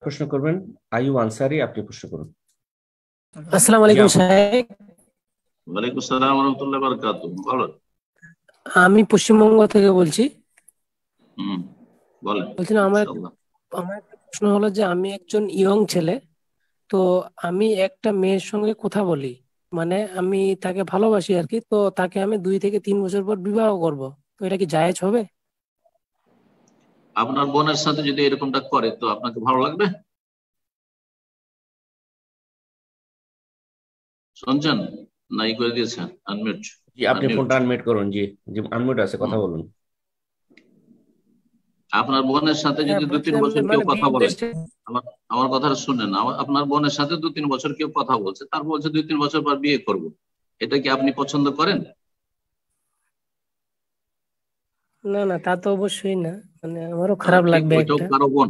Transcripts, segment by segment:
প্রশ্ন করবেন আইয়ুব আনসারী, আপনি প্রশ্ন করুন। আসসালামু আলাইকুম সাহেব। ওয়ালাইকুম আসসালাম ওয়া রাহমাতুল্লাহি ওয়া বারাকাতুহু। ভালো। আমি পশ্চিমবঙ্গ থেকে বলছি। বলেন। বলছিলাম আমার ইনশাআল্লাহ। আমার একটা প্রশ্ন হলো যে আমি একজন ইয়ং ছেলে, তো আমি একটা মেয়ের সঙ্গে কথা বলি, মানে আমি তাকে ভালোবাসি আর কি, তো তাকে আমি 2 থেকে 3 বছর পর বিবাহ করব, তো এটা কি জায়েজ হবে? আপনার বোনের সাথে যদি এরকমটা করে তো আপনাকে ভালো লাগবে? শুনছেন? নাই করে দিয়েছেন আনমিউট। জি, আপনি ফোনটা আনমিউট করুন। জি জি, আনমিউট আছে, কথা বলুন। আপনার বোনের সাথে হ্যাঁ, যদি 2-3 বলছিলাম যে বছর কেউ মানে কথা বিয়ে বলে, উদ্দেশ্যে। আমার কথাটা শুনেন। আপনার বোনের সাথে 2-3 বছর কেউ কথা বলছে, তার বলছে 2-3 বছর পর বিয়ে করব, এটা কি আপনি পছন্দ করেন? না না, তা তো অবশ্যই না, মানে আমারও খারাপ ঠিক, লাগবে ওইটাও একটা। কারো বোন,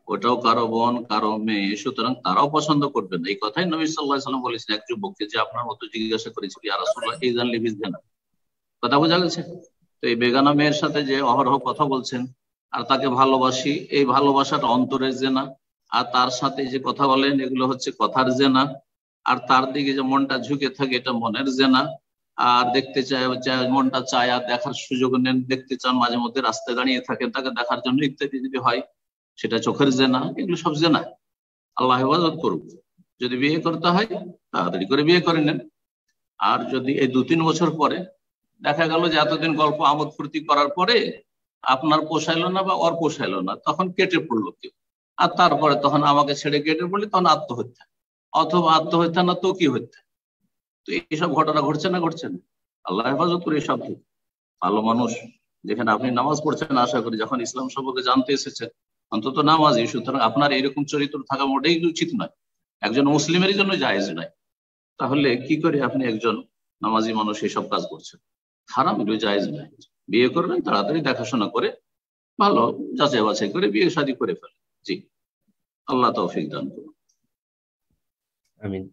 ওটাও কারো বোন, কারো মেয়ে, সুতরাং তারাও পছন্দ করবেন। এই কথাই নবী সাল্লাল্লাহু আলাইহি ওয়াসাল্লাম বলেছেন এক যুবককে, যে আপনার মতো জিজ্ঞাসা করেছিল, ইয়া রাসূলুল্লাহ ইযান লি বিযনা। কথা বোঝা গেছে? তো এই বেগানা মেয়ের সাথে যে অহরহ কথা বলছেন আর তাকে ভালোবাসি, এই ভালোবাসাটা অন্তরের জেনা, আর তার সাথে যে কথা বলেন এগুলো হচ্ছে কথার জেনা, আর তার দিকে যে মনটা ঝুঁকে থাকে এটা মনের জেনা, আর দেখতে চায় মনটা চায় আর দেখার সুযোগ নেন, দেখতে চান, মাঝে মধ্যে রাস্তায় দাঁড়িয়ে থাকেন তাকে দেখার জন্য ইত্যাদি যদি হয়, সেটা চোখের জেনা। এগুলো সব জেনা। আল্লাহ হেফাজত করুক। যদি বিয়ে করতে হয় তাড়াতাড়ি করে বিয়ে করে নেন। আর যদি এই 2-3 বছর পরে দেখা গেল যে এতদিন গল্প আমোদ ফুর্তি করার পরে আপনার পোষাইলো না বা ওর পোষাইলো না, তখন কেটে পড়লো কেউ, আর তারপরে তখন আমাকে ছেড়ে কেটে পড়লে তখন আত্মহত্যা, অথবা আত্মহত্যা না তো কি হত্যা। তো এইসব ঘটনা ঘটছে না, ঘটছে না? আল্লাহ হেফাজত করে এসব থেকে। ভালো মানুষ, যেখানে আপনি নামাজ পড়ছেন, আশা করি যখন ইসলাম সম্পর্কে জানতে এসেছেন অন্তত নামাজি, সুতরাং আপনার এরকম চরিত্র থাকা মোটেই উচিত নয়, একজন মুসলিমের জন্য জায়েজ নয়। তাহলে কি করে আপনি একজন নামাজি মানুষ এসব কাজ করছেন? হারাম, এগুলো জায়েজ নয়। বিয়ে করবেন তাড়াতাড়ি দেখাশোনা করে, ভালো যাচাই বাছাই করে বিয়ে শাদী করে ফেলেন। জি, আল্লাহ তৌফিক দান করুন। আমিন।